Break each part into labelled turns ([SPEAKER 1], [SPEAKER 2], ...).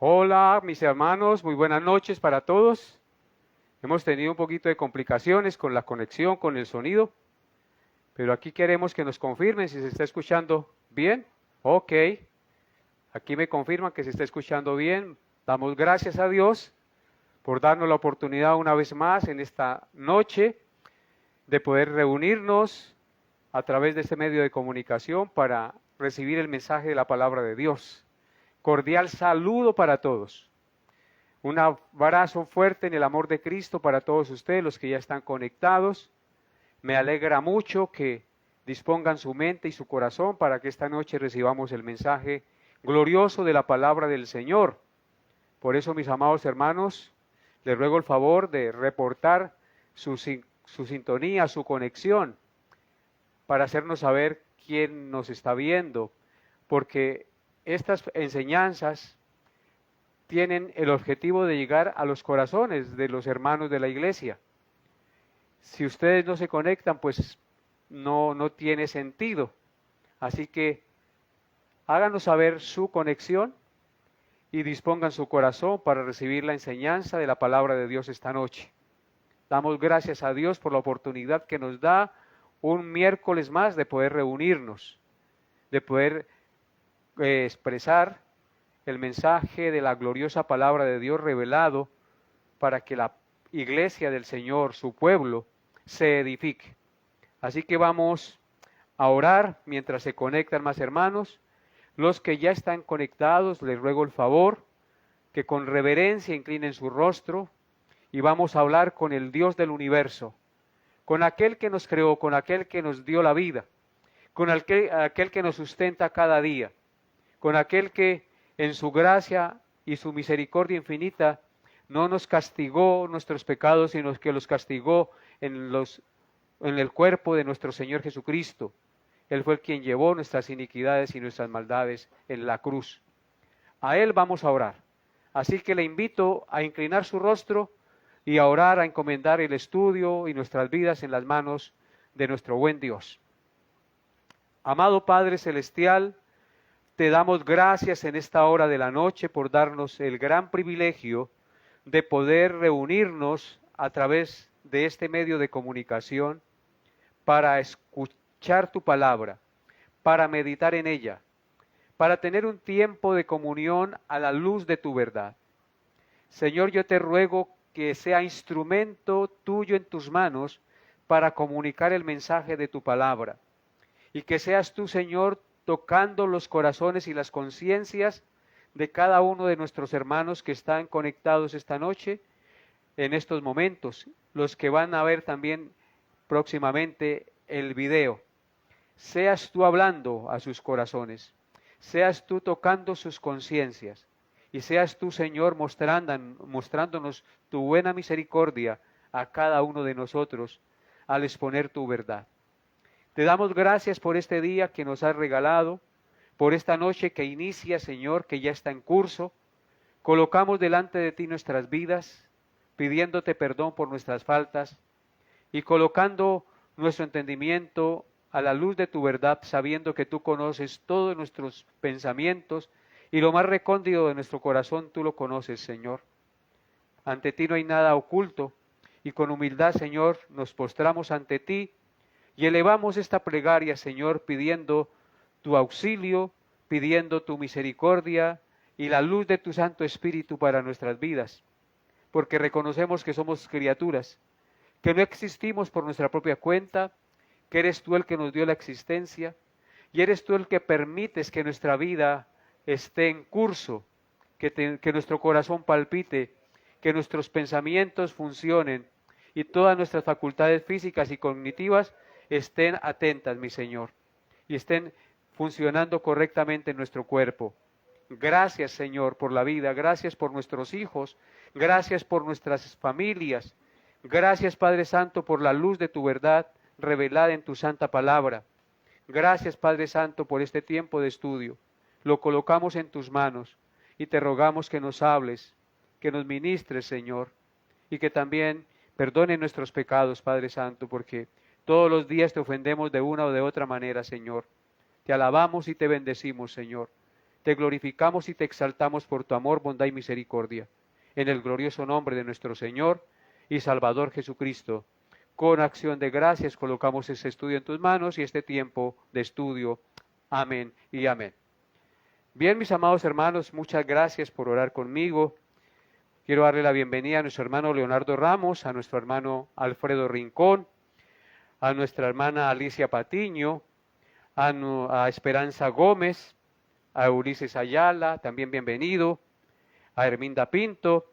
[SPEAKER 1] Hola, mis hermanos, muy buenas noches para todos. Hemos tenido un poquito de complicaciones con la conexión, con el sonido, pero aquí queremos que nos confirmen si se está escuchando bien. Ok, aquí me confirman que se está escuchando bien. Damos gracias a Dios por darnos la oportunidad una vez más en esta noche de poder reunirnos a través de este medio de comunicación para recibir el mensaje de la palabra de Dios. Cordial saludo para todos. Un abrazo fuerte en el amor de Cristo para todos ustedes, los que ya están conectados. Me alegra mucho que dispongan su mente y su corazón para que esta noche recibamos el mensaje glorioso de la palabra del Señor. Por eso, mis amados hermanos, les ruego el favor de reportar su sintonía, su conexión, para hacernos saber quién nos está viendo, porque estas enseñanzas tienen el objetivo de llegar a los corazones de los hermanos de la iglesia. Si ustedes no se conectan, pues no tiene sentido. Así que háganos saber su conexión y dispongan su corazón para recibir la enseñanza de la palabra de Dios esta noche. Damos gracias a Dios por la oportunidad que nos da un miércoles más de poder reunirnos, de poder expresar el mensaje de la gloriosa palabra de Dios revelado para que la iglesia del Señor, su pueblo, se edifique. Así que vamos a orar mientras se conectan más hermanos. Los que ya están conectados, les ruego el favor que con reverencia inclinen su rostro y vamos a hablar con el Dios del universo, con aquel que nos creó, con aquel que nos dio la vida, con aquel que nos sustenta cada día, con aquel que en su gracia y su misericordia infinita no nos castigó nuestros pecados, sino que los castigó en el cuerpo de nuestro Señor Jesucristo. Él fue el quien llevó nuestras iniquidades y nuestras maldades en la cruz. A Él vamos a orar. Así que le invito a inclinar su rostro y a orar, a encomendar el estudio y nuestras vidas en las manos de nuestro buen Dios. Amado Padre Celestial, te damos gracias en esta hora de la noche por darnos el gran privilegio de poder reunirnos a través de este medio de comunicación para escuchar tu palabra, para meditar en ella, para tener un tiempo de comunión a la luz de tu verdad. Señor, yo te ruego que sea instrumento tuyo en tus manos para comunicar el mensaje de tu palabra y que seas tú, Señor, tocando los corazones y las conciencias de cada uno de nuestros hermanos que están conectados esta noche en estos momentos, los que van a ver también próximamente el video. Seas tú hablando a sus corazones, seas tú tocando sus conciencias y seas tú, Señor, mostrándonos tu buena misericordia a cada uno de nosotros al exponer tu verdad. Te damos gracias por este día que nos has regalado, por esta noche que inicia, Señor, que ya está en curso. Colocamos delante de ti nuestras vidas, pidiéndote perdón por nuestras faltas y colocando nuestro entendimiento a la luz de tu verdad, sabiendo que tú conoces todos nuestros pensamientos y lo más recóndito de nuestro corazón tú lo conoces, Señor. Ante ti no hay nada oculto y con humildad, Señor, nos postramos ante ti y elevamos esta plegaria, Señor, pidiendo tu auxilio, pidiendo tu misericordia y la luz de tu Santo Espíritu para nuestras vidas, porque reconocemos que somos criaturas, que no existimos por nuestra propia cuenta, que eres tú el que nos dio la existencia y eres tú el que permites que nuestra vida esté en curso, que nuestro corazón palpite, que nuestros pensamientos funcionen y todas nuestras facultades físicas y cognitivas estén atentas, mi Señor, y estén funcionando correctamente en nuestro cuerpo. Gracias, Señor, por la vida, gracias por nuestros hijos, gracias por nuestras familias, gracias, Padre Santo, por la luz de tu verdad revelada en tu santa palabra. Gracias, Padre Santo, por este tiempo de estudio. Lo colocamos en tus manos y te rogamos que nos hables, que nos ministres, Señor, y que también perdone nuestros pecados, Padre Santo, porque todos los días te ofendemos de una o de otra manera, Señor. Te alabamos y te bendecimos, Señor. te glorificamos y te exaltamos por tu amor, bondad y misericordia. En el glorioso nombre de nuestro Señor y Salvador Jesucristo, con acción de gracias colocamos este estudio en tus manos y este tiempo de estudio. Amén y amén. Bien, mis amados hermanos, muchas gracias por orar conmigo. Quiero darle la bienvenida a nuestro hermano Leonardo Ramos, a nuestro hermano Alfredo Rincón, a nuestra hermana Alicia Patiño, a Esperanza Gómez, a Ulises Ayala, también bienvenido, a Herminda Pinto,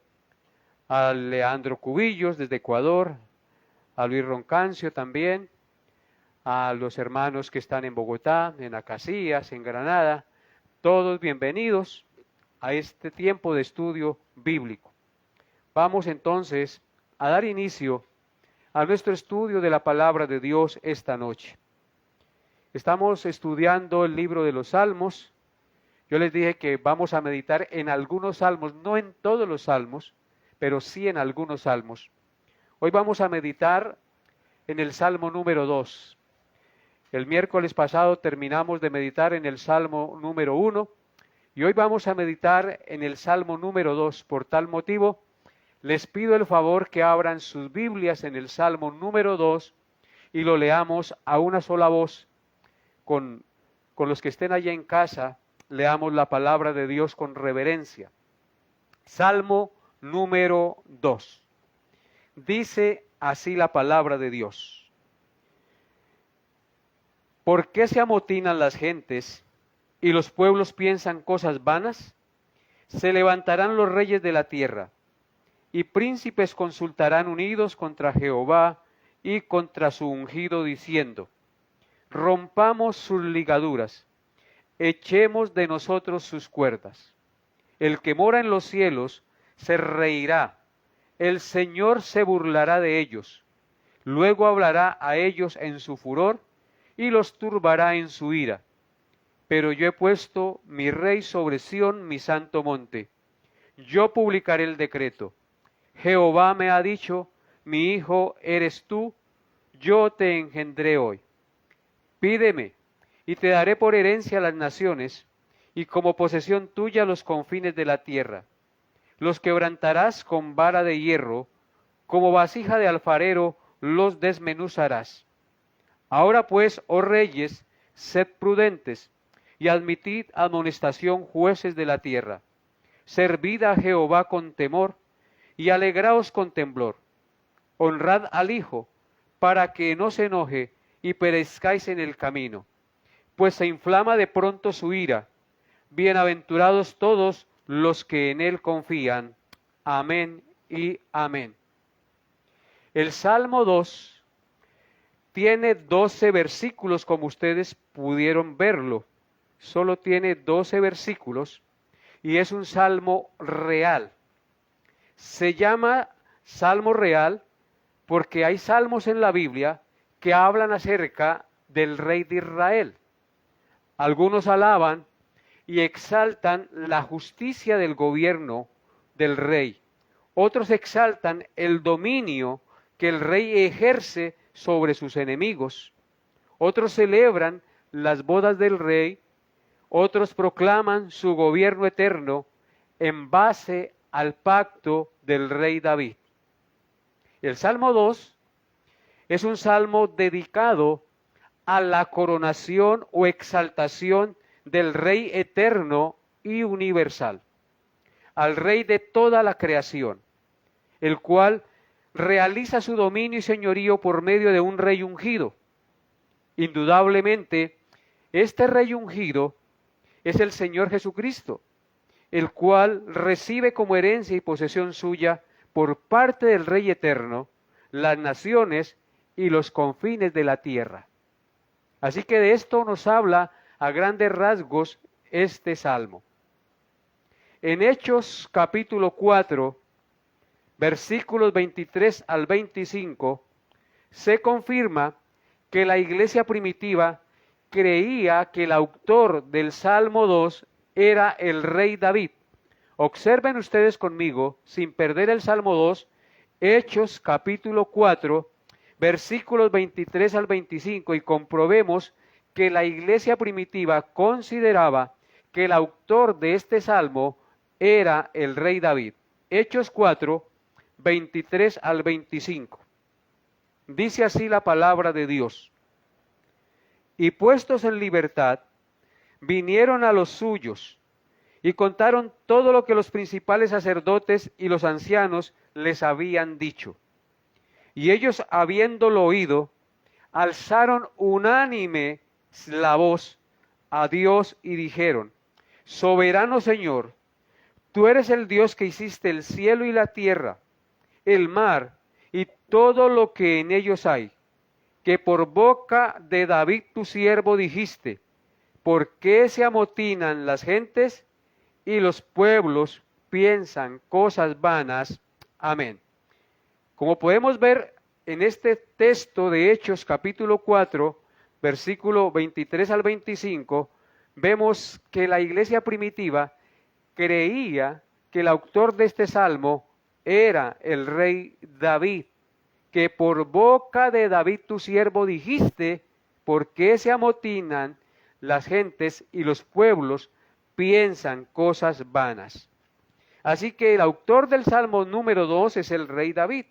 [SPEAKER 1] a Leandro Cubillos desde Ecuador, a Luis Roncancio también, a los hermanos que están en Bogotá, en Acacias, en Granada, todos bienvenidos a este tiempo de estudio bíblico. Vamos entonces a dar inicio a nuestro estudio de la palabra de Dios esta noche. Estamos estudiando el libro de los Salmos. Yo les dije que vamos a meditar en algunos salmos, no en todos los salmos, pero sí en algunos salmos. Hoy vamos a meditar en el Salmo número 2. El miércoles pasado terminamos de meditar en el Salmo número 1 y hoy vamos a meditar en el Salmo número 2. Por tal motivo, les pido el favor que abran sus Biblias en el Salmo número 2 y lo leamos a una sola voz. Con los que estén allá en casa, leamos la palabra de Dios con reverencia. Salmo número 2. Dice así la palabra de Dios. ¿Por qué se amotinan las gentes y los pueblos piensan cosas vanas? Se levantarán los reyes de la tierra y príncipes consultarán unidos contra Jehová y contra su ungido diciendo: rompamos sus ligaduras, echemos de nosotros sus cuerdas. El que mora en los cielos se reirá, el Señor se burlará de ellos, luego hablará a ellos en su furor y los turbará en su ira. Pero yo he puesto mi rey sobre Sión, mi santo monte. Yo publicaré el decreto. Jehová me ha dicho: mi hijo eres tú, yo te engendré hoy. Pídeme, y te daré por herencia las naciones, y como posesión tuya los confines de la tierra. Los quebrantarás con vara de hierro, como vasija de alfarero los desmenuzarás. Ahora pues, oh reyes, sed prudentes, y admitid amonestación jueces de la tierra. Servid a Jehová con temor, y alegraos con temblor. Honrad al Hijo, para que no se enoje, y perezcáis en el camino, pues se inflama de pronto su ira. Bienaventurados todos los que en él confían. Amén y amén. El Salmo 2 tiene 12 versículos, como ustedes pudieron verlo. Solo tiene 12 versículos y es un salmo real. Se llama Salmo real porque hay salmos en la Biblia que hablan acerca del rey de Israel. Algunos alaban y exaltan la justicia del gobierno del rey. Otros exaltan el dominio que el rey ejerce sobre sus enemigos. Otros celebran las bodas del rey. Otros proclaman su gobierno eterno en base al pacto del rey David. El Salmo 2 es un salmo dedicado a la coronación o exaltación del Rey eterno y universal, al Rey de toda la creación, el cual realiza su dominio y señorío por medio de un Rey ungido. Indudablemente, este Rey ungido es el Señor Jesucristo, el cual recibe como herencia y posesión suya por parte del Rey eterno las naciones y los confines de la tierra. Así que de esto nos habla a grandes rasgos este salmo. En Hechos capítulo 4, versículos 23 al 25, se confirma que la iglesia primitiva creía que el autor del Salmo 2 era el rey David. Observen ustedes conmigo, sin perder el Salmo 2, Hechos capítulo 4, versículos 23 al 25, y comprobemos que la iglesia primitiva consideraba que el autor de este salmo era el rey David. Hechos 4, 23 al 25. Dice así la palabra de Dios. Y puestos en libertad, vinieron a los suyos y contaron todo lo que los principales sacerdotes y los ancianos les habían dicho. Y ellos, habiéndolo oído, alzaron unánime la voz a Dios y dijeron: Soberano Señor, tú eres el Dios que hiciste el cielo y la tierra, el mar y todo lo que en ellos hay, que por boca de David tu siervo dijiste: ¿por qué se amotinan las gentes y los pueblos piensan cosas vanas? Amén. Como podemos ver en este texto de Hechos capítulo 4, versículo 23 al 25, vemos que la iglesia primitiva creía que el autor de este salmo era el rey David, que por boca de David tu siervo dijiste: ¿por qué se amotinan las gentes y los pueblos piensan cosas vanas? Así que el autor del salmo número 2 es el rey David.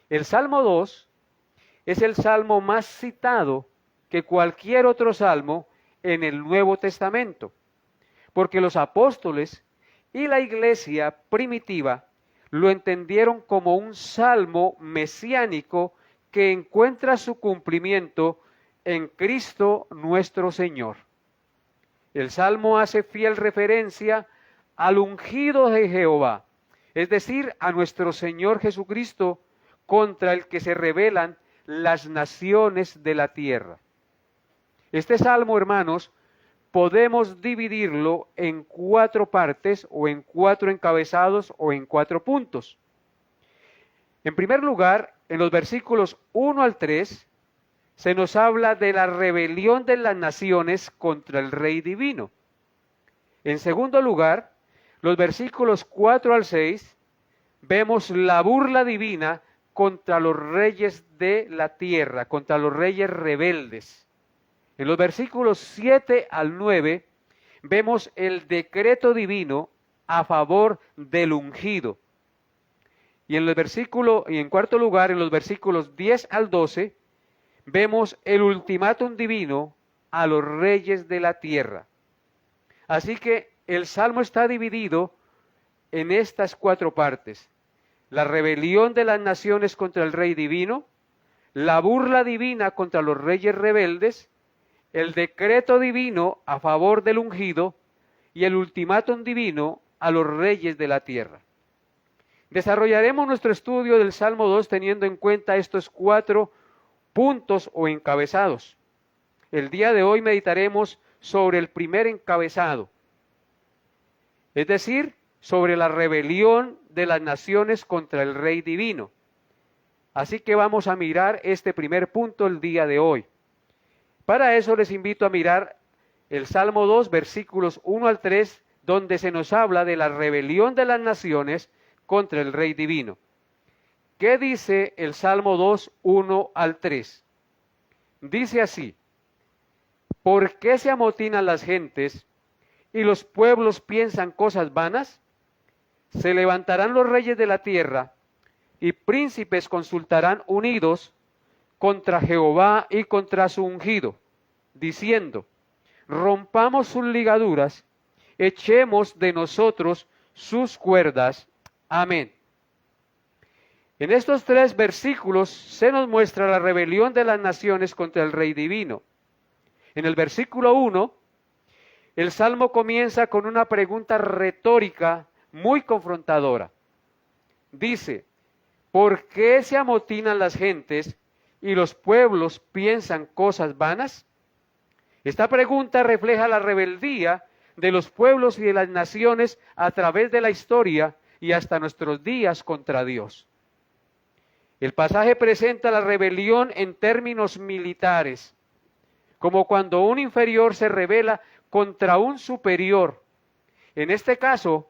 [SPEAKER 1] El salmo 2 es el salmo más citado que cualquier otro salmo en el Nuevo Testamento, porque los apóstoles y la iglesia primitiva lo entendieron como un salmo mesiánico que encuentra su cumplimiento en Cristo nuestro Señor. El salmo hace fiel referencia al ungido de Jehová, es decir, a nuestro Señor Jesucristo, contra el que se rebelan las naciones de la tierra. Este salmo, hermanos, podemos dividirlo en 4 partes o en 4 encabezados o en 4 puntos. En primer lugar, en los versículos 1 al 3, se nos habla de la rebelión de las naciones contra el Rey divino. En segundo lugar, los versículos 4 al 6, vemos la burla divina contra los reyes de la tierra, contra los reyes rebeldes. En los versículos 7 al 9 vemos el decreto divino a favor del ungido. Y en cuarto lugar, en los versículos 10 al 12, vemos el ultimátum divino a los reyes de la tierra. Así que el salmo está dividido en estas 4 partes: la rebelión de las naciones contra el rey divino, la burla divina contra los reyes rebeldes, el decreto divino a favor del ungido y el ultimátum divino a los reyes de la tierra. Desarrollaremos nuestro estudio del Salmo 2 teniendo en cuenta estos 4 puntos o encabezados. El día de hoy meditaremos sobre el primer encabezado, es decir, sobre la rebelión de las naciones contra el Rey divino. Así que vamos a mirar este primer punto el día de hoy. Para eso les invito a mirar el Salmo 2, versículos 1 al 3, donde se nos habla de la rebelión de las naciones contra el Rey divino. ¿Qué dice el Salmo 2, 1 al 3? Dice así: ¿por qué se amotinan las gentes y los pueblos piensan cosas vanas? Se levantarán los reyes de la tierra y príncipes consultarán unidos contra Jehová y contra su ungido, diciendo: rompamos sus ligaduras, echemos de nosotros sus cuerdas. Amén. En estos 3 versículos se nos muestra la rebelión de las naciones contra el Rey divino. En el versículo 1, el Salmo comienza con una pregunta retórica muy confrontadora. Dice: ¿por qué se amotinan las gentes y los pueblos piensan cosas vanas? Esta pregunta refleja la rebeldía de los pueblos y de las naciones a través de la historia y hasta nuestros días contra Dios. El pasaje presenta la rebelión en términos militares, como cuando un inferior se rebela contra un superior. En este caso,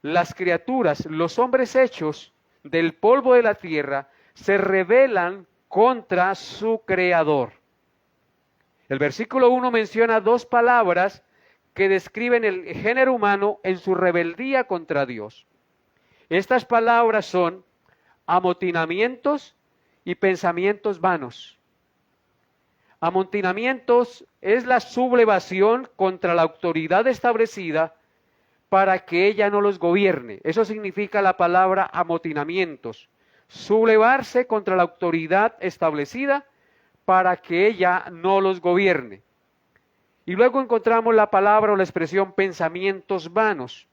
[SPEAKER 1] las criaturas, los hombres hechos del polvo de la tierra, se rebelan contra su creador. El versículo 1 menciona 2 palabras que describen el género humano en su rebeldía contra Dios. Estas palabras son amotinamientos y pensamientos vanos. Amotinamientos es la sublevación contra la autoridad establecida para que ella no los gobierne. Eso significa la palabra amotinamientos. Sublevarse contra la autoridad establecida para que ella no los gobierne. Y luego encontramos la palabra o la expresión pensamientos vanos.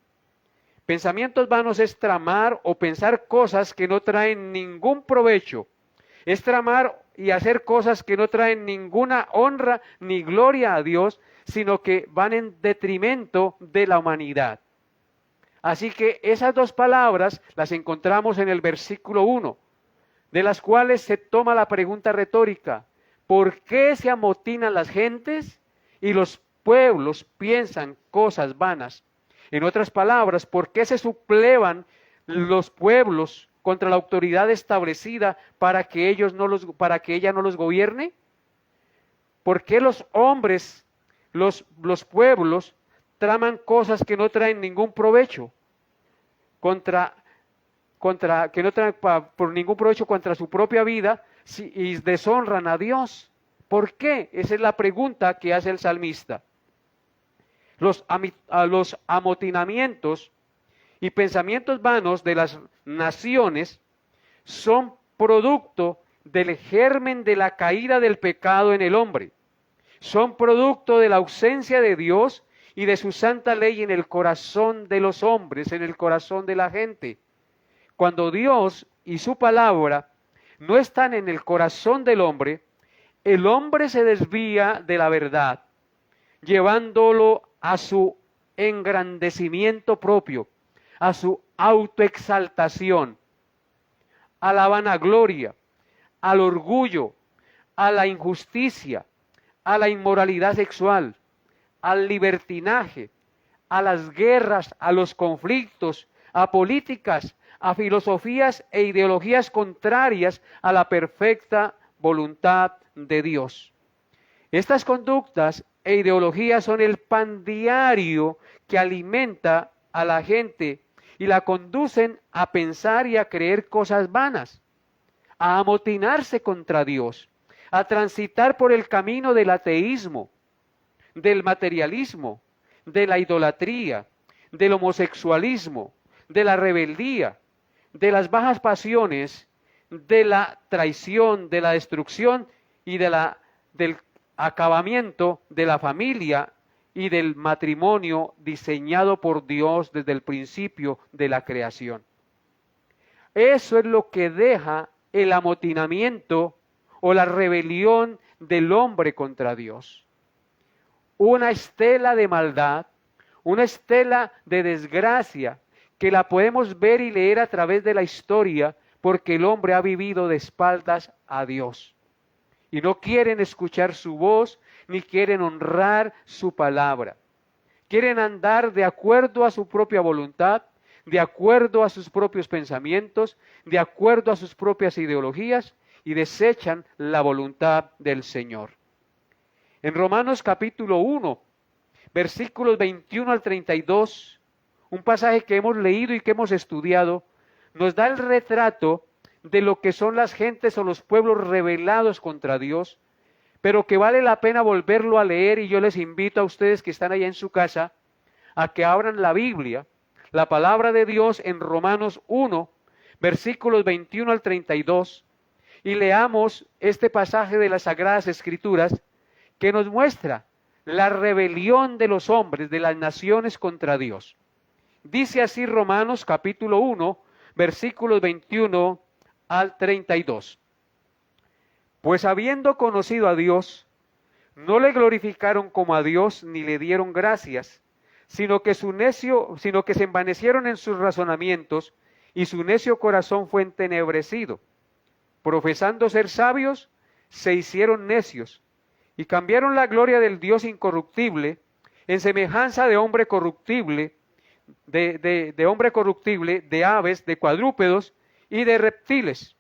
[SPEAKER 1] Pensamientos vanos es tramar o pensar cosas que no traen ningún provecho. Es tramar y hacer cosas que no traen ninguna honra ni gloria a Dios, sino que van en detrimento de la humanidad. Así que esas dos palabras las encontramos en el versículo 1, de las cuales se toma la pregunta retórica: ¿por qué se amotinan las gentes y los pueblos piensan cosas vanas? En otras palabras, ¿por qué se sublevan los pueblos contra la autoridad establecida para que ella no los gobierne? ¿Por qué los hombres, los pueblos, traman cosas que no traen ningún provecho? Que no traen por ningún provecho contra su propia vida y deshonran a Dios. ¿Por qué? Esa es la pregunta que hace el salmista. Los amotinamientos y pensamientos vanos de las naciones son producto del germen de la caída del pecado en el hombre. Son producto de la ausencia de Dios y de su santa ley en el corazón de los hombres, en el corazón de la gente. Cuando Dios y su palabra no están en el corazón del hombre, el hombre se desvía de la verdad, llevándolo a su engrandecimiento propio, a su autoexaltación, a la vanagloria, al orgullo, a la injusticia, a la inmoralidad sexual, al libertinaje, a las guerras, a los conflictos, a políticas, a filosofías e ideologías contrarias a la perfecta voluntad de Dios. Estas conductas e ideologías son el pan diario que alimenta a la gente y la conducen a pensar y a creer cosas vanas, a amotinarse contra Dios, a transitar por el camino del ateísmo, del materialismo, de la idolatría, del homosexualismo, de la rebeldía, de las bajas pasiones, de la traición, de la destrucción y del acabamiento de la familia y del matrimonio diseñado por Dios desde el principio de la creación. Eso es lo que deja el amotinamiento o la rebelión del hombre contra Dios. Una estela de maldad, una estela de desgracia que la podemos ver y leer a través de la historia porque el hombre ha vivido de espaldas a Dios. Y no quieren escuchar su voz, ni quieren honrar su palabra. Quieren andar de acuerdo a su propia voluntad, de acuerdo a sus propios pensamientos, de acuerdo a sus propias ideologías, y desechan la voluntad del Señor. En Romanos capítulo 1, versículos 21 al 32, un pasaje que hemos leído y que hemos estudiado, nos da el retrato de lo que son las gentes o los pueblos rebelados contra Dios, pero que vale la pena volverlo a leer, y yo les invito a ustedes que están allá en su casa a que abran la Biblia, la palabra de Dios en Romanos 1, versículos 21 al 32, y leamos este pasaje de las Sagradas Escrituras que nos muestra la rebelión de los hombres, de las naciones contra Dios. Dice así Romanos capítulo 1, versículos 21 al 32. Pues habiendo conocido a Dios, no le glorificaron como a Dios ni le dieron gracias, sino que se envanecieron en sus razonamientos y su necio corazón fue entenebrecido. Profesando ser sabios, se hicieron necios y cambiaron la gloria del Dios incorruptible en semejanza de hombre corruptible, de hombre corruptible, de aves, de cuadrúpedos y de reptiles,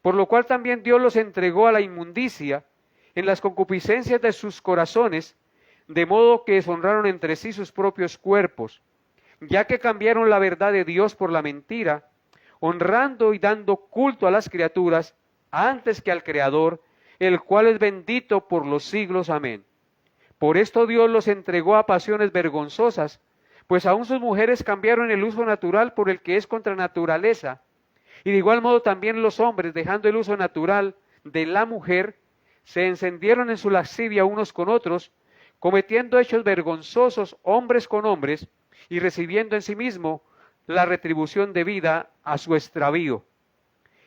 [SPEAKER 1] por lo cual también Dios los entregó a la inmundicia en las concupiscencias de sus corazones, de modo que deshonraron entre sí sus propios cuerpos, ya que cambiaron la verdad de Dios por la mentira, honrando y dando culto a las criaturas antes que al Creador, el cual es bendito por los siglos. Amén. Por esto Dios los entregó a pasiones vergonzosas, pues aún sus mujeres cambiaron el uso natural por el que es contra naturaleza, y de igual modo también los hombres, dejando el uso natural de la mujer, se encendieron en su lascivia unos con otros, cometiendo hechos vergonzosos hombres con hombres, y recibiendo en sí mismo la retribución debida a su extravío.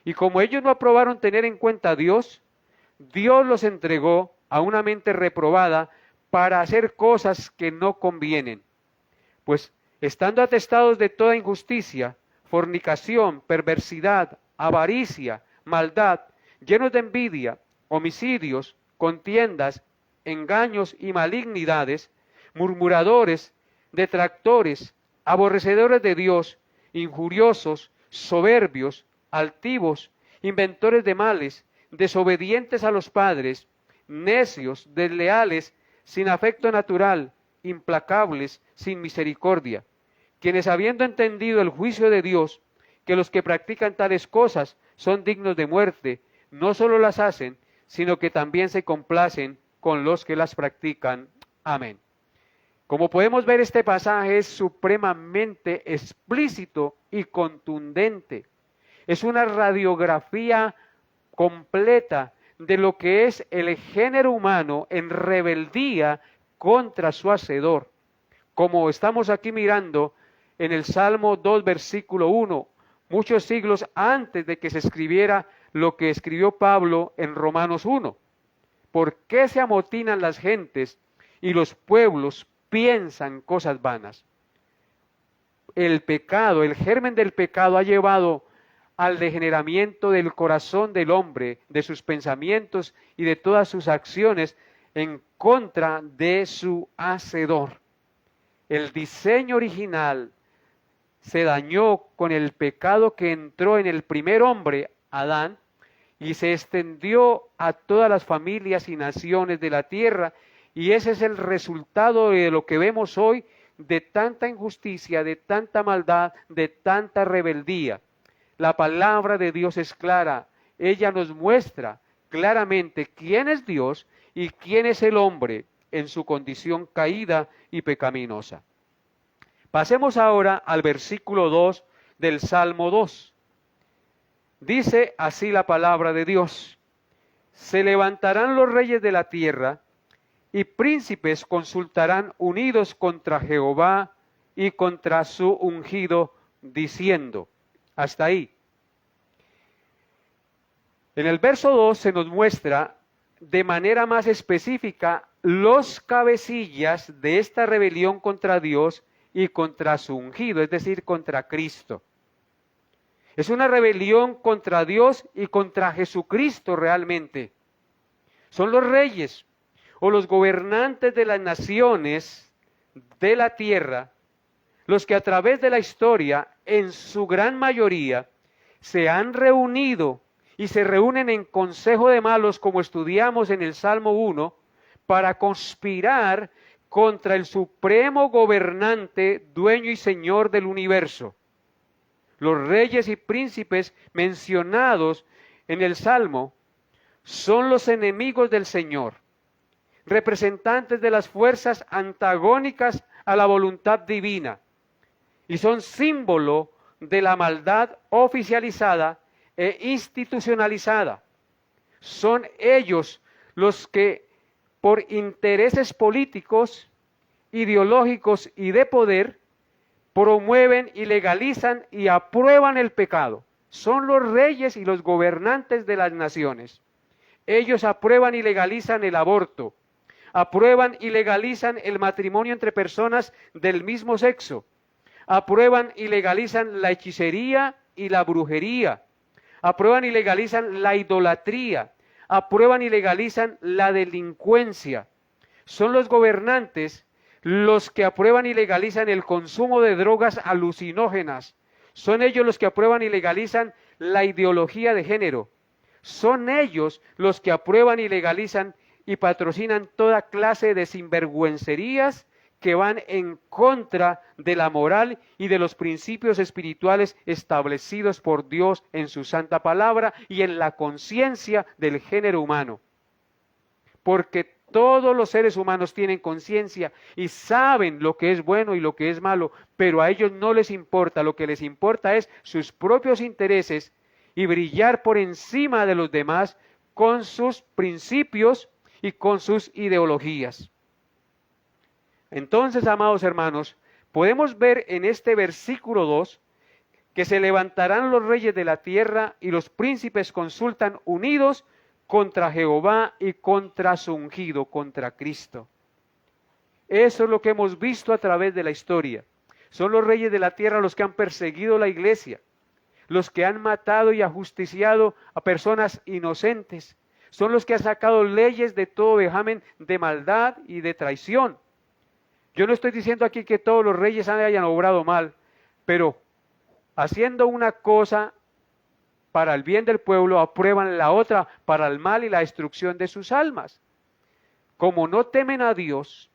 [SPEAKER 1] Y como ellos no aprobaron tener en cuenta a Dios, Dios los entregó a una mente reprobada para hacer cosas que no convienen. Pues, estando atestados de toda injusticia, fornicación, perversidad, avaricia, maldad, llenos de envidia, homicidios, contiendas, engaños y malignidades, murmuradores, detractores, aborrecedores de Dios, injuriosos, soberbios, altivos, inventores de males, desobedientes a los padres, necios, desleales, sin afecto natural, implacables, sin misericordia, quienes habiendo entendido el juicio de Dios, que los que practican tales cosas son dignos de muerte, no solo las hacen, sino que también se complacen con los que las practican. Amén. Como podemos ver, este pasaje es supremamente explícito y contundente. Es una radiografía completa de lo que es el género humano en rebeldía contra su Hacedor. Como estamos aquí mirando en el Salmo 2, versículo 1, muchos siglos antes de que se escribiera lo que escribió Pablo en Romanos 1. ¿Por qué se amotinan las gentes y los pueblos piensan cosas vanas? El pecado, el germen del pecado ha llevado al degeneramiento del corazón del hombre, de sus pensamientos y de todas sus acciones en contra de su Hacedor. El diseño original se dañó con el pecado que entró en el primer hombre, Adán, y se extendió a todas las familias y naciones de la tierra, y ese es el resultado de lo que vemos hoy, de tanta injusticia, de tanta maldad, de tanta rebeldía. La palabra de Dios es clara, ella nos muestra claramente quién es Dios y quién es el hombre en su condición caída y pecaminosa. Pasemos ahora al versículo 2 del Salmo 2. Dice así la palabra de Dios: se levantarán los reyes de la tierra y príncipes consultarán unidos contra Jehová y contra su ungido, diciendo. Hasta ahí. En el verso 2 se nos muestra de manera más específica los cabecillas de esta rebelión contra Dios y contra su ungido, es decir, contra Cristo. Es una rebelión contra Dios y contra Jesucristo realmente. Son los reyes o los gobernantes de las naciones de la tierra los que a través de la historia, en su gran mayoría, se han reunido y se reúnen en consejo de malos, como estudiamos en el Salmo 1, para conspirar contra el supremo gobernante, dueño y señor del universo. Los reyes y príncipes mencionados en el Salmo son los enemigos del Señor, representantes de las fuerzas antagónicas a la voluntad divina, y son símbolo de la maldad oficializada e institucionalizada. Son ellos los que, por intereses políticos, ideológicos y de poder, promueven y legalizan y aprueban el pecado. Son los reyes y los gobernantes de las naciones. Ellos aprueban y legalizan el aborto, aprueban y legalizan el matrimonio entre personas del mismo sexo, aprueban y legalizan la hechicería y la brujería, aprueban y legalizan la idolatría, aprueban y legalizan la delincuencia. Son los gobernantes los que aprueban y legalizan el consumo de drogas alucinógenas. Son ellos los que aprueban y legalizan la ideología de género. Son ellos los que aprueban y legalizan y patrocinan toda clase de sinvergüencerías que van en contra de la moral y de los principios espirituales establecidos por Dios en su santa palabra y en la conciencia del género humano. Porque todos los seres humanos tienen conciencia y saben lo que es bueno y lo que es malo, pero a ellos no les importa, lo que les importa es sus propios intereses y brillar por encima de los demás con sus principios y con sus ideologías. Entonces, amados hermanos, podemos ver en este versículo 2 que se levantarán los reyes de la tierra y los príncipes consultan unidos contra Jehová y contra su ungido, contra Cristo. Eso es lo que hemos visto a través de la historia. Son los reyes de la tierra los que han perseguido la iglesia, los que han matado y ajusticiado a personas inocentes. Son los que han sacado leyes de todo vejamen de maldad y de traición. Yo no estoy diciendo aquí que todos los reyes hayan obrado mal, pero haciendo una cosa para el bien del pueblo, aprueban la otra para el mal y la destrucción de sus almas. Como no temen a Dios,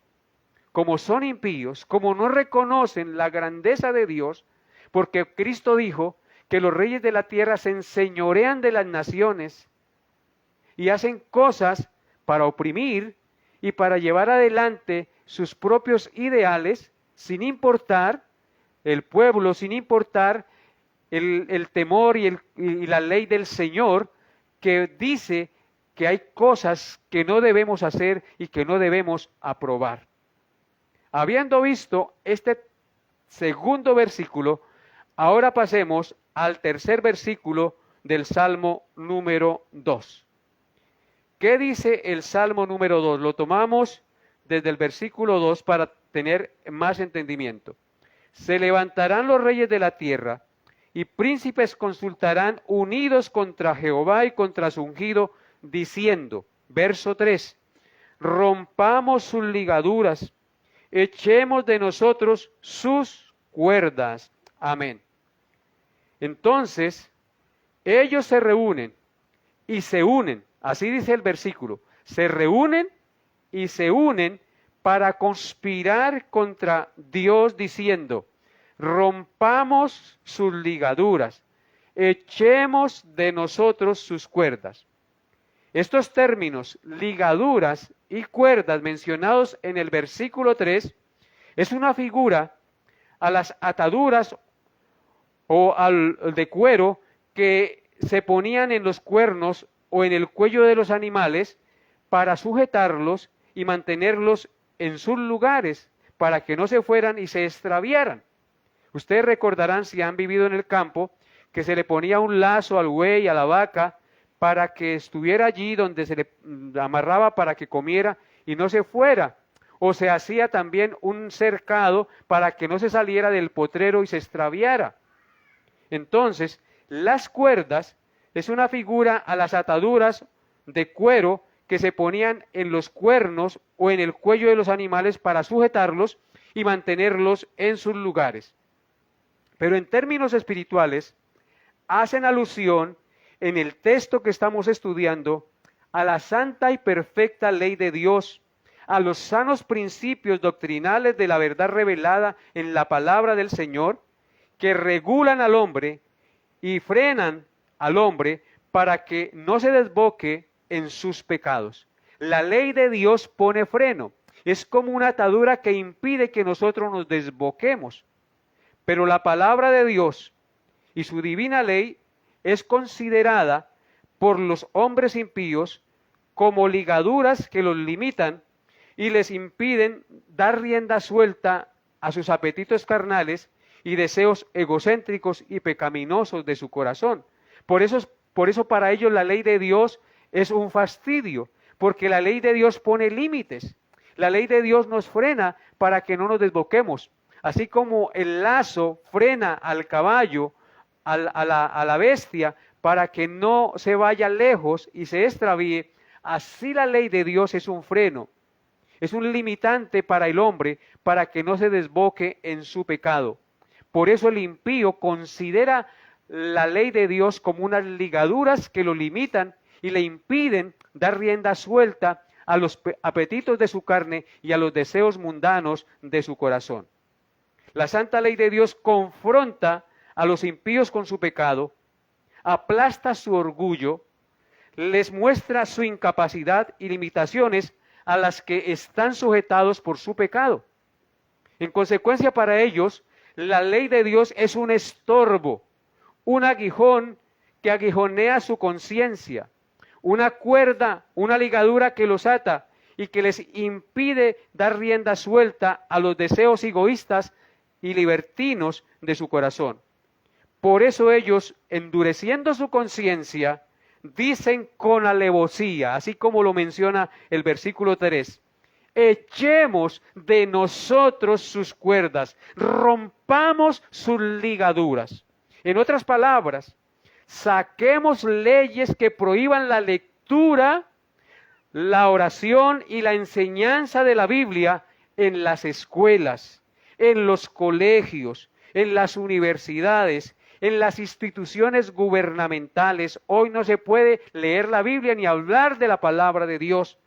[SPEAKER 1] como son impíos, como no reconocen la grandeza de Dios, porque Cristo dijo que los reyes de la tierra se enseñorean de las naciones y hacen cosas para oprimir y para llevar adelante sus propios ideales, sin importar el pueblo, sin importar el temor y la ley del Señor, que dice que hay cosas que no debemos hacer y que no debemos aprobar. Habiendo visto este segundo versículo, ahora pasemos al tercer versículo del Salmo número 2. ¿Qué dice el Salmo número 2? Lo tomamos desde el versículo 2 para tener más entendimiento. Se levantarán los reyes de la tierra y príncipes consultarán unidos contra Jehová y contra su ungido, diciendo, verso 3, rompamos sus ligaduras, echemos de nosotros sus cuerdas. Amén. Entonces, ellos se reúnen y se unen, así dice el versículo, se reúnen y se unen para conspirar contra Dios diciendo, rompamos sus ligaduras, echemos de nosotros sus cuerdas. Estos términos, ligaduras y cuerdas mencionados en el versículo 3, es una figura a las ataduras o al de cuero que se ponían en los cuernos o en el cuello de los animales para sujetarlos y mantenerlos en sus lugares para que no se fueran y se extraviaran. Ustedes recordarán, si han vivido en el campo, que se le ponía un lazo al buey, a la vaca, para que estuviera allí donde se le amarraba para que comiera y no se fuera. O se hacía también un cercado para que no se saliera del potrero y se extraviara. Entonces, las cuerdas es una figura a las ataduras de cuero que se ponían en los cuernos o en el cuello de los animales para sujetarlos y mantenerlos en sus lugares. Pero en términos espirituales, hacen alusión en el texto que estamos estudiando a la santa y perfecta ley de Dios, a los sanos principios doctrinales de la verdad revelada en la palabra del Señor, que regulan al hombre y frenan al hombre para que no se desboque en sus pecados. La ley de Dios pone freno, es como una atadura que impide que nosotros nos desboquemos. Pero la palabra de Dios y su divina ley es considerada por los hombres impíos como ligaduras que los limitan y les impiden dar rienda suelta a sus apetitos carnales y deseos egocéntricos y pecaminosos de su corazón. Por eso para ellos la ley de Dios es un fastidio, porque la ley de Dios pone límites. La ley de Dios nos frena para que no nos desboquemos. Así como el lazo frena al caballo, a la bestia, para que no se vaya lejos y se extravíe, así la ley de Dios es un freno, es un limitante para el hombre, para que no se desboque en su pecado. Por eso el impío considera la ley de Dios como unas ligaduras que lo limitan y le impiden dar rienda suelta a los apetitos de su carne y a los deseos mundanos de su corazón. La santa ley de Dios confronta a los impíos con su pecado, aplasta su orgullo, les muestra su incapacidad y limitaciones a las que están sujetados por su pecado. En consecuencia, para ellos, la ley de Dios es un estorbo, un aguijón que aguijonea su conciencia, una cuerda, una ligadura que los ata y que les impide dar rienda suelta a los deseos egoístas y libertinos de su corazón. Por eso ellos, endureciendo su conciencia, dicen con alevosía, así como lo menciona el versículo 3, echemos de nosotros sus cuerdas, rompamos sus ligaduras. En otras palabras, saquemos leyes que prohíban la lectura, la oración y la enseñanza de la Biblia en las escuelas, en los colegios, en las universidades, en las instituciones gubernamentales. Hoy no se puede leer la Biblia ni hablar de la palabra de Dios,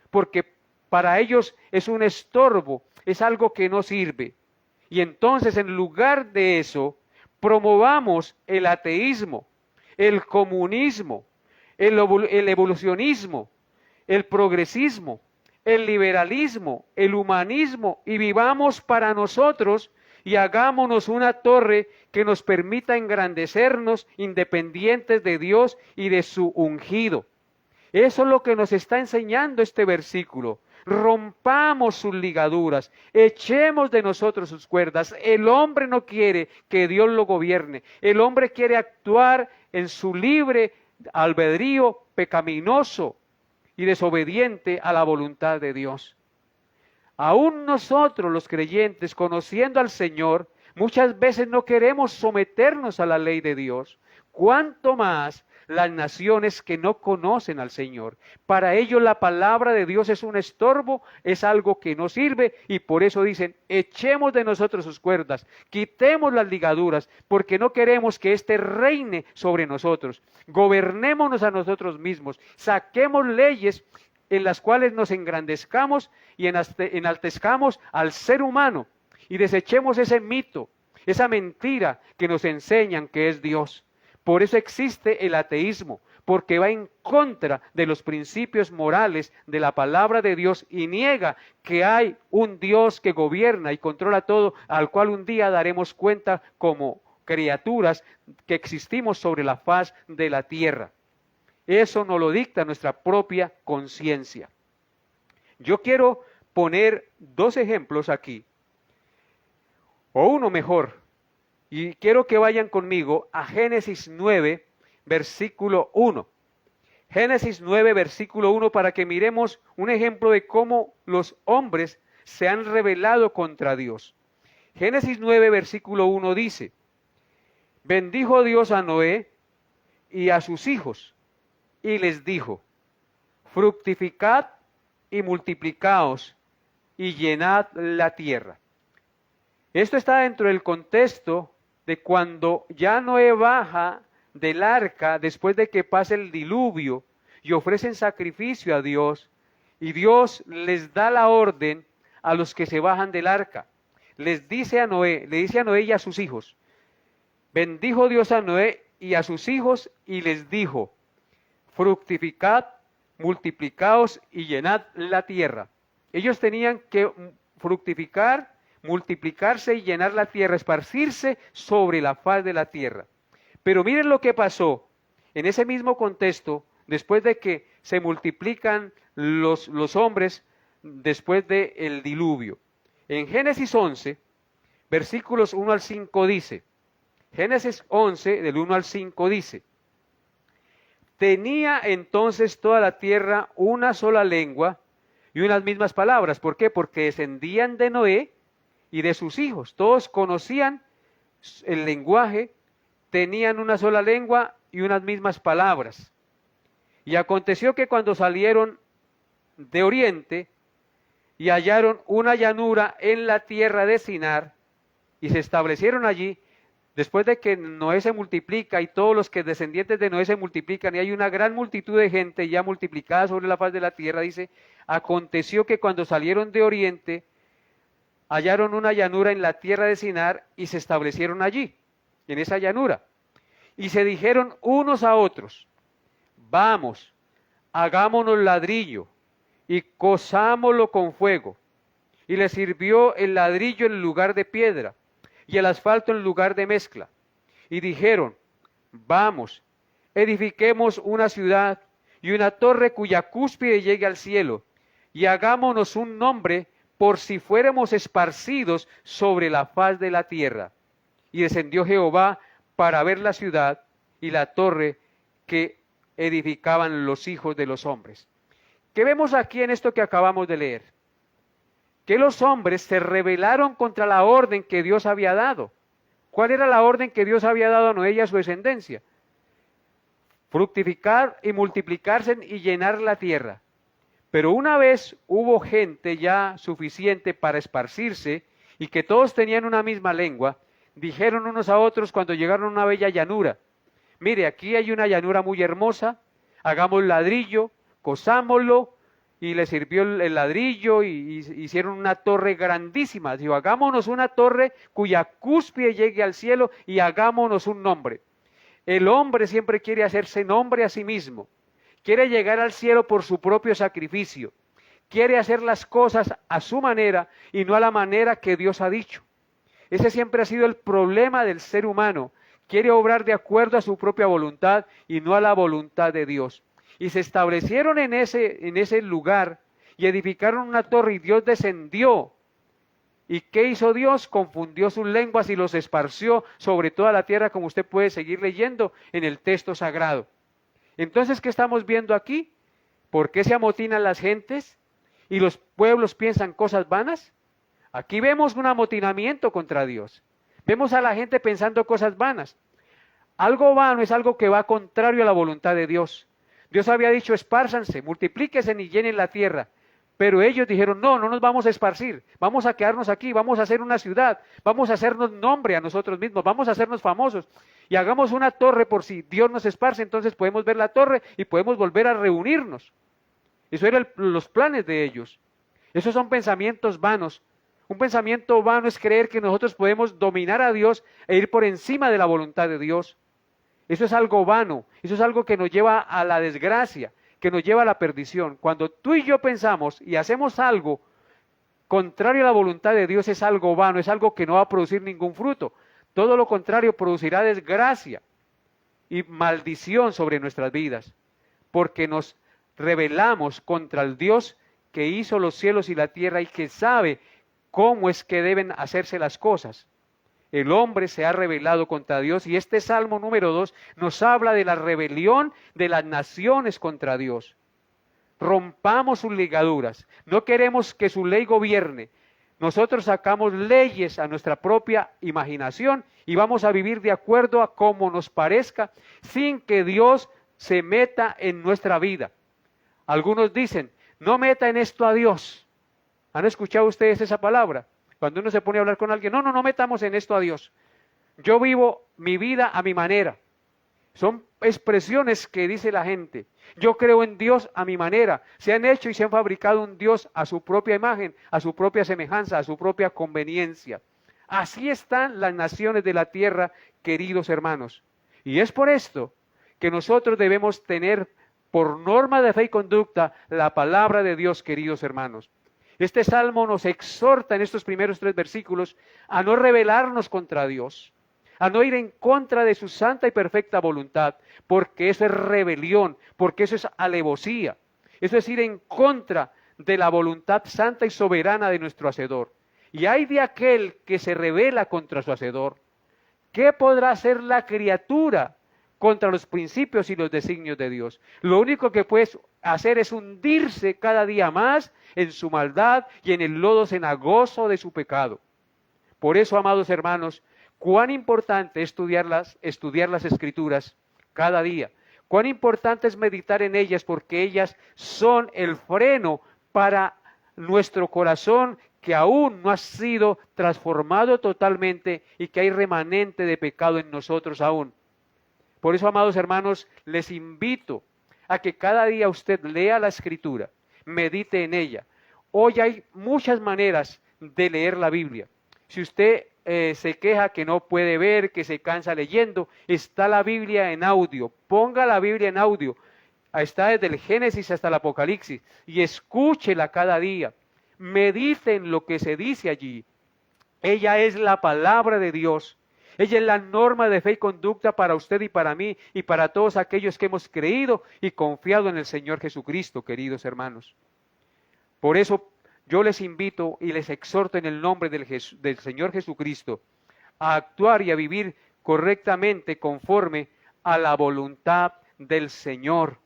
[SPEAKER 1] porque para ellos es un estorbo, es algo que no sirve. Y entonces, en lugar de eso, promovamos el ateísmo, el comunismo, el evolucionismo, el progresismo, el liberalismo, el humanismo, y vivamos para nosotros y hagámonos una torre que nos permita engrandecernos independientes de Dios y de su ungido. Eso es lo que nos está enseñando este versículo. Rompamos sus ligaduras, echemos de nosotros sus cuerdas. El hombre no quiere que Dios lo gobierne. El hombre quiere actuar en su libre albedrío pecaminoso y desobediente a la voluntad de Dios. Aún nosotros los creyentes, conociendo al Señor, muchas veces no queremos someternos a la ley de Dios. ¿Cuánto más las naciones que no conocen al Señor? Para ellos la palabra de Dios es un estorbo, es algo que no sirve, y por eso dicen, echemos de nosotros sus cuerdas, quitemos las ligaduras, porque no queremos que éste reine sobre nosotros. Gobernémonos a nosotros mismos, saquemos leyes en las cuales nos engrandezcamos y enaltezcamos al ser humano, y desechemos ese mito, esa mentira que nos enseñan que es Dios. Por eso existe el ateísmo, porque va en contra de los principios morales de la palabra de Dios y niega que hay un Dios que gobierna y controla todo, al cual un día daremos cuenta como criaturas que existimos sobre la faz de la tierra. Eso nos lo dicta nuestra propia conciencia. Yo quiero poner dos ejemplos aquí, o uno mejor, y quiero que vayan conmigo a Génesis 9, versículo 1. Génesis 9, versículo 1, para que miremos un ejemplo de cómo los hombres se han rebelado contra Dios. Génesis 9, versículo 1 dice, bendijo Dios a Noé y a sus hijos, y les dijo, fructificad y multiplicaos y llenad la tierra. Esto está dentro del contexto de cuando ya Noé baja del arca después de que pase el diluvio y ofrecen sacrificio a Dios, y Dios les da la orden a los que se bajan del arca. Le dice a Noé y a sus hijos, bendijo Dios a Noé y a sus hijos y les dijo, fructificad, multiplicaos y llenad la tierra. Ellos tenían que fructificar, multiplicarse y llenar la tierra, esparcirse sobre la faz de la tierra. Pero miren lo que pasó en ese mismo contexto, después de que se multiplican los hombres después del diluvio. En Génesis 11, versículos 1 al 5 dice, Génesis 11, del 1 al 5 dice, tenía entonces toda la tierra una sola lengua y unas mismas palabras. ¿Por qué? Porque descendían de Noé y de sus hijos. Todos conocían el lenguaje, tenían una sola lengua y unas mismas palabras. Y aconteció que cuando salieron de oriente y hallaron una llanura en la tierra de Sinar y se establecieron allí, Después de que Noé se multiplica y todos los que descendientes de Noé se multiplican y hay una gran multitud de gente ya multiplicada sobre la faz de la tierra, dice, aconteció que cuando salieron de oriente, hallaron una llanura en la tierra de Sinar y se establecieron allí, en esa llanura. Y se dijeron unos a otros, vamos, hagámonos ladrillo y cozámoslo con fuego. Y les sirvió el ladrillo en lugar de piedra y el asfalto en lugar de mezcla. Y dijeron, vamos, edifiquemos una ciudad y una torre cuya cúspide llegue al cielo, y hagámonos un nombre por si fuéramos esparcidos sobre la faz de la tierra. Y descendió Jehová para ver la ciudad y la torre que edificaban los hijos de los hombres. ¿Qué vemos aquí en esto que acabamos de leer? Que los hombres se rebelaron contra la orden que Dios había dado. ¿Cuál era la orden que Dios había dado a Noé y a su descendencia? Fructificar y multiplicarse y llenar la tierra. Pero una vez hubo gente ya suficiente para esparcirse y que todos tenían una misma lengua, dijeron unos a otros cuando llegaron a una bella llanura, mire, aquí hay una llanura muy hermosa, hagamos ladrillo, cozámoslo, y le sirvió el ladrillo y hicieron una torre grandísima. Dijo, hagámonos una torre cuya cúspide llegue al cielo y hagámonos un nombre. El hombre siempre quiere hacerse nombre a sí mismo, quiere llegar al cielo por su propio sacrificio, quiere hacer las cosas a su manera y no a la manera que Dios ha dicho. Ese siempre ha sido el problema del ser humano, quiere obrar de acuerdo a su propia voluntad y no a la voluntad de Dios. Y se establecieron en ese lugar y edificaron una torre y Dios descendió. ¿Y qué hizo Dios? Confundió sus lenguas y los esparció sobre toda la tierra, como usted puede seguir leyendo en el texto sagrado. Entonces, ¿qué estamos viendo aquí? ¿Por qué se amotinan las gentes y los pueblos piensan cosas vanas? Aquí vemos un amotinamiento contra Dios. Vemos a la gente pensando cosas vanas. Algo vano es algo que va contrario a la voluntad de Dios. Dios había dicho, espárzanse, multiplíquense y llenen la tierra. Pero ellos dijeron, no, no nos vamos a esparcir, vamos a quedarnos aquí, vamos a hacer una ciudad, vamos a hacernos nombre a nosotros mismos, vamos a hacernos famosos y hagamos una torre por si Dios nos esparce, entonces podemos ver la torre y podemos volver a reunirnos. Eso eran los planes de ellos. Esos son pensamientos vanos. Un pensamiento vano es creer que nosotros podemos dominar a Dios e ir por encima de la voluntad de Dios. Eso es algo vano, eso es algo que nos lleva a la desgracia, que nos lleva a la perdición. Cuando tú y yo pensamos y hacemos algo contrario a la voluntad de Dios, es algo vano, es algo que no va a producir ningún fruto. Todo lo contrario, producirá desgracia y maldición sobre nuestras vidas, porque nos rebelamos contra el Dios que hizo los cielos y la tierra y que sabe cómo es que deben hacerse las cosas. El hombre se ha rebelado contra Dios y este Salmo número 2 nos habla de la rebelión de las naciones contra Dios. Rompamos sus ligaduras. No queremos que su ley gobierne. Nosotros sacamos leyes a nuestra propia imaginación y vamos a vivir de acuerdo a cómo nos parezca sin que Dios se meta en nuestra vida. Algunos dicen, no meta en esto a Dios. ¿Han escuchado ustedes esa palabra? Cuando uno se pone a hablar con alguien, no metamos en esto a Dios. Yo vivo mi vida a mi manera. Son expresiones que dice la gente. Yo creo en Dios a mi manera. Se han hecho y se han fabricado un Dios a su propia imagen, a su propia semejanza, a su propia conveniencia. Así están las naciones de la tierra, queridos hermanos. Y es por esto que nosotros debemos tener por norma de fe y conducta la palabra de Dios, queridos hermanos. Este salmo nos exhorta en estos primeros 3 versículos a no rebelarnos contra Dios, a no ir en contra de su santa y perfecta voluntad, porque eso es rebelión, porque eso es alevosía, eso es ir en contra de la voluntad santa y soberana de nuestro Hacedor. Y hay de aquel que se rebela contra su Hacedor. ¿Qué podrá hacer la criatura contra los principios y los designios de Dios? Lo único que puede hacer es hundirse cada día más en su maldad y en el lodo cenagoso de su pecado. Por eso, amados hermanos, cuán importante es estudiar las Escrituras cada día. Cuán importante es meditar en ellas, porque ellas son el freno para nuestro corazón que aún no ha sido transformado totalmente y que hay remanente de pecado en nosotros aún. Por eso, amados hermanos, les invito a que cada día usted lea la Escritura, medite en ella. Hoy hay muchas maneras de leer la Biblia. Si usted se queja que no puede ver, que se cansa leyendo, está la Biblia en audio. Ponga la Biblia en audio. Está desde el Génesis hasta el Apocalipsis y escúchela cada día. Medite en lo que se dice allí. Ella es la palabra de Dios. Ella es la norma de fe y conducta para usted y para mí y para todos aquellos que hemos creído y confiado en el Señor Jesucristo, queridos hermanos. Por eso yo les invito y les exhorto en el nombre del Señor Jesucristo a actuar y a vivir correctamente conforme a la voluntad del Señor,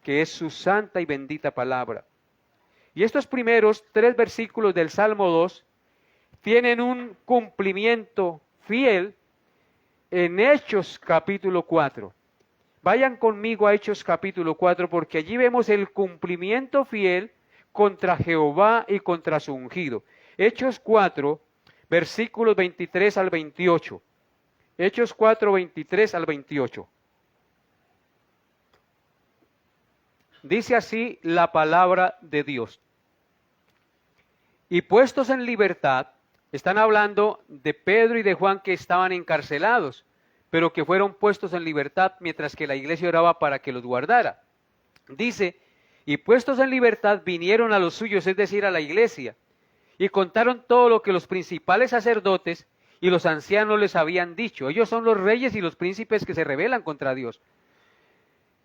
[SPEAKER 1] que es su santa y bendita palabra. Y estos primeros 3 versículos del Salmo 2 tienen un cumplimiento fiel en Hechos capítulo 4. Vayan conmigo a Hechos capítulo 4 porque allí vemos el cumplimiento fiel contra Jehová y contra su ungido. Hechos 4, versículos 23 al 28. Hechos 4, 23 al 28. Dice así la palabra de Dios. Y puestos en libertad, están hablando de Pedro y de Juan que estaban encarcelados, pero que fueron puestos en libertad mientras que la iglesia oraba para que los guardara. Dice, y puestos en libertad vinieron a los suyos, es decir, a la iglesia, y contaron todo lo que los principales sacerdotes y los ancianos les habían dicho. Ellos son los reyes y los príncipes que se rebelan contra Dios.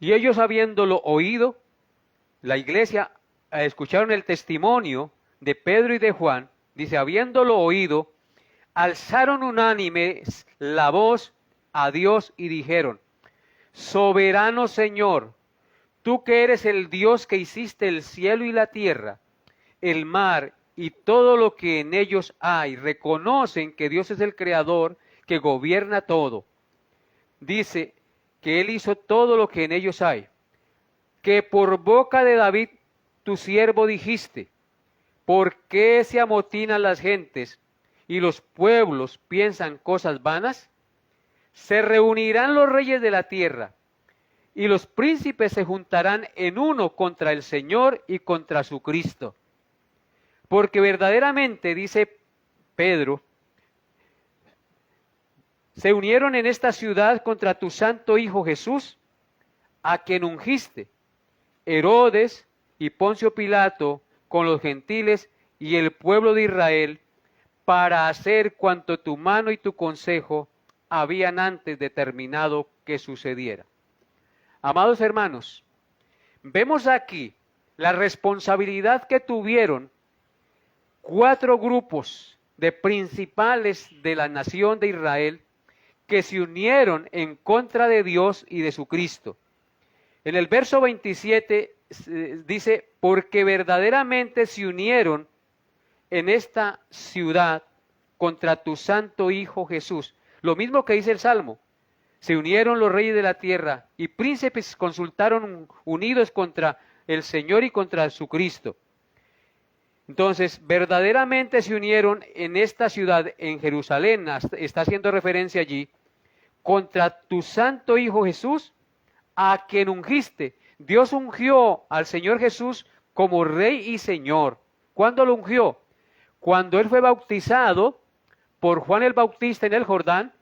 [SPEAKER 1] Y ellos habiéndolo oído, la iglesia escucharon el testimonio de Pedro y de Juan, dice, habiéndolo oído, alzaron unánimes la voz a Dios y dijeron, soberano Señor, tú que eres el Dios que hiciste el cielo y la tierra, el mar y todo lo que en ellos hay, reconocen que Dios es el Creador que gobierna todo. Dice que Él hizo todo lo que en ellos hay, que por boca de David, tu siervo, dijiste, ¿por qué se amotinan las gentes y los pueblos piensan cosas vanas? Se reunirán los reyes de la tierra y los príncipes se juntarán en uno contra el Señor y contra su Cristo. Porque verdaderamente, dice Pedro, se unieron en esta ciudad contra tu santo Hijo Jesús, a quien ungiste, Herodes y Poncio Pilato, con los gentiles y el pueblo de Israel, para hacer cuanto tu mano y tu consejo habían antes determinado que sucediera. Amados hermanos, vemos aquí la responsabilidad que tuvieron 4 grupos de principales de la nación de Israel que se unieron en contra de Dios y de su Cristo. En el verso 27 dice, porque verdaderamente se unieron en esta ciudad contra tu santo Hijo Jesús. Lo mismo que dice el Salmo. Se unieron los reyes de la tierra y príncipes consultaron unidos contra el Señor y contra su Cristo. Entonces, verdaderamente se unieron en esta ciudad, en Jerusalén, está haciendo referencia allí, contra tu santo Hijo Jesús, a quien ungiste. Dios ungió al Señor Jesús como Rey y Señor. ¿Cuándo lo ungió? Cuando Él fue bautizado por Juan el Bautista en el Jordán,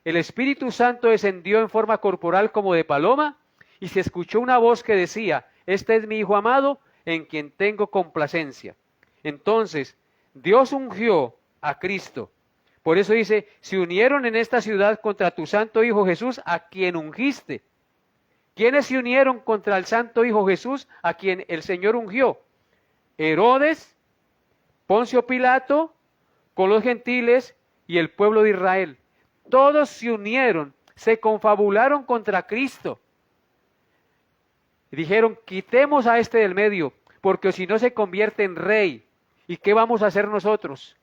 [SPEAKER 1] el Espíritu Santo descendió en forma corporal como de paloma y se escuchó una voz que decía, este es mi Hijo amado, en quien tengo complacencia. Entonces, Dios ungió a Cristo. Por eso dice, se unieron en esta ciudad contra tu santo Hijo Jesús, a quien ungiste. ¿Quiénes se unieron contra el santo Hijo Jesús, a quien el Señor ungió? Herodes, Poncio Pilato, con los gentiles y el pueblo de Israel. Todos se unieron, se confabularon contra Cristo. Y dijeron, quitemos a este del medio, porque si no se convierte en rey. ¿Y qué vamos a hacer nosotros?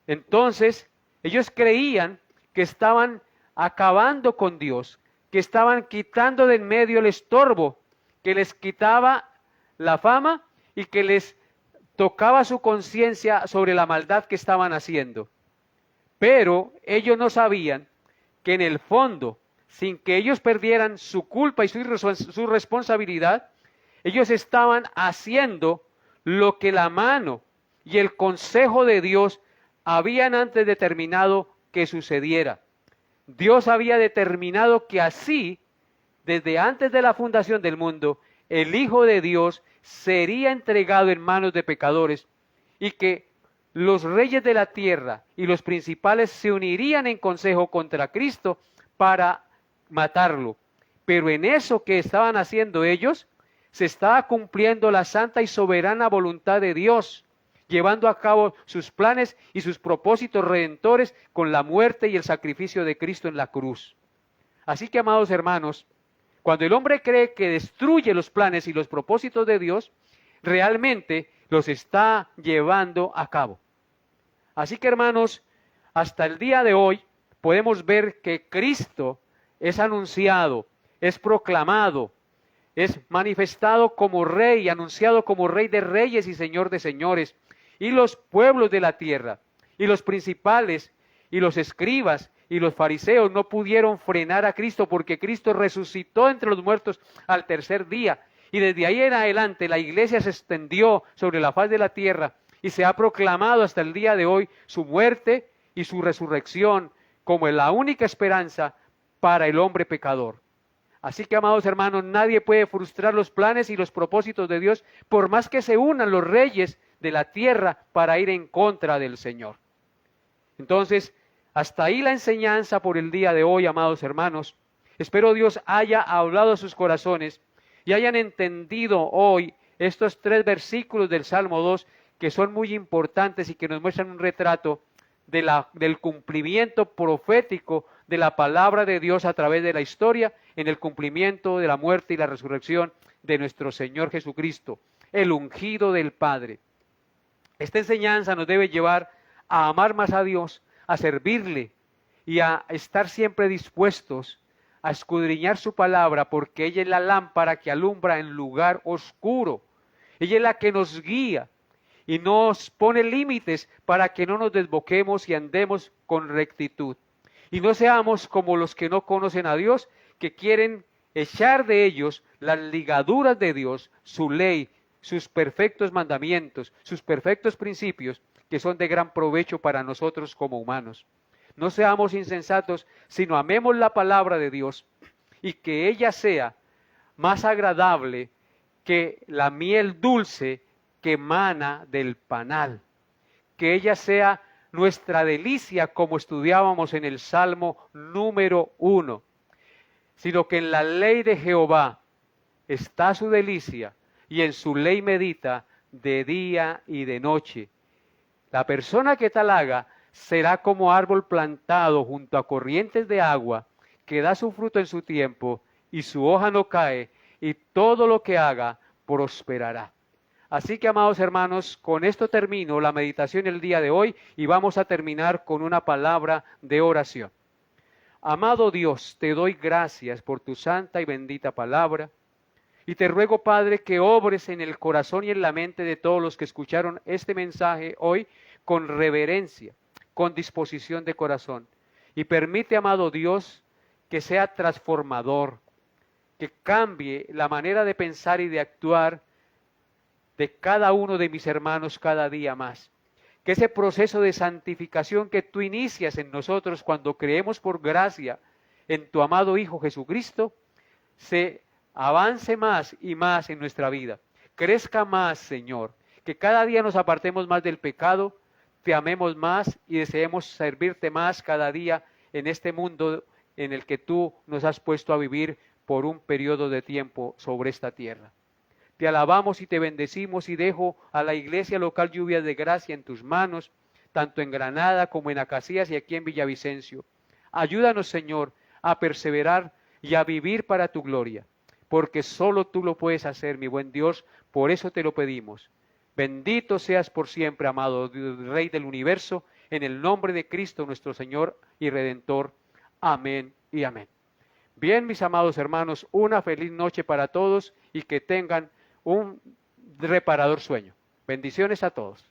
[SPEAKER 1] Entonces, ellos creían que estaban acabando con Dios, que estaban quitando de en medio el estorbo, que les quitaba la fama y que les tocaba su conciencia sobre la maldad que estaban haciendo. Pero ellos no sabían que en el fondo, sin que ellos perdieran su culpa y su responsabilidad, ellos estaban haciendo lo que la mano y el consejo de Dios habían antes determinado que sucediera. Dios había determinado que así, desde antes de la fundación del mundo, el Hijo de Dios sería entregado en manos de pecadores y que los reyes de la tierra y los principales se unirían en consejo contra Cristo para matarlo. Pero en eso que estaban haciendo ellos, se estaba cumpliendo la santa y soberana voluntad de Dios, llevando a cabo sus planes y sus propósitos redentores con la muerte y el sacrificio de Cristo en la cruz. Así que, amados hermanos, cuando el hombre cree que destruye los planes y los propósitos de Dios, realmente los está llevando a cabo. Así que, hermanos, hasta el día de hoy podemos ver que Cristo es anunciado, es proclamado, es manifestado como rey, anunciado como rey de reyes y señor de señores. Y los pueblos de la tierra, y los principales, y los escribas, y los fariseos no pudieron frenar a Cristo porque Cristo resucitó entre los muertos al tercer día. Y desde ahí en adelante la iglesia se extendió sobre la faz de la tierra y se ha proclamado hasta el día de hoy su muerte y su resurrección como la única esperanza para el hombre pecador. Así que, amados hermanos, nadie puede frustrar los planes y los propósitos de Dios por más que se unan los reyes de la tierra para ir en contra del Señor. Entonces, hasta ahí la enseñanza por el día de hoy, amados hermanos. Espero Dios haya hablado a sus corazones y hayan entendido hoy estos 3 versículos del Salmo 2 que son muy importantes y que nos muestran un retrato del cumplimiento profético de la palabra de Dios a través de la historia en el cumplimiento de la muerte y la resurrección de nuestro Señor Jesucristo, el ungido del Padre. Esta enseñanza nos debe llevar a amar más a Dios, a servirle y a estar siempre dispuestos a escudriñar su palabra, porque ella es la lámpara que alumbra en lugar oscuro. Ella es la que nos guía y nos pone límites para que no nos desboquemos y andemos con rectitud. Y no seamos como los que no conocen a Dios, que quieren echar de ellos las ligaduras de Dios, su ley, sus perfectos mandamientos, sus perfectos principios, que son de gran provecho para nosotros como humanos. No seamos insensatos, sino amemos la palabra de Dios y que ella sea más agradable que la miel dulce que emana del panal. Que ella sea nuestra delicia, como estudiábamos en el Salmo número 1, sino que en la ley de Jehová está su delicia y en su ley medita de día y de noche. La persona que tal haga será como árbol plantado junto a corrientes de agua, que da su fruto en su tiempo y su hoja no cae, y todo lo que haga prosperará. Así que, amados hermanos, con esto termino la meditación el día de hoy y vamos a terminar con una palabra de oración. Amado Dios, te doy gracias por tu santa y bendita palabra y te ruego, Padre, que obres en el corazón y en la mente de todos los que escucharon este mensaje hoy con reverencia, con disposición de corazón. Y permite, amado Dios, que sea transformador, que cambie la manera de pensar y de actuar de cada uno de mis hermanos cada día más. Que ese proceso de santificación que tú inicias en nosotros cuando creemos por gracia en tu amado Hijo Jesucristo, se avance más y más en nuestra vida. Crezca más, Señor. Que cada día nos apartemos más del pecado, te amemos más y deseemos servirte más cada día en este mundo en el que tú nos has puesto a vivir por un periodo de tiempo sobre esta tierra. Te alabamos y te bendecimos y dejo a la iglesia local Lluvia de Gracia en tus manos, tanto en Granada como en Acacías y aquí en Villavicencio. Ayúdanos, Señor, a perseverar y a vivir para tu gloria, porque solo tú lo puedes hacer, mi buen Dios, por eso te lo pedimos. Bendito seas por siempre, amado Rey del universo, en el nombre de Cristo nuestro Señor y Redentor. Amén y amén. Bien, mis amados hermanos, una feliz noche para todos y que tengan un reparador sueño. Bendiciones a todos.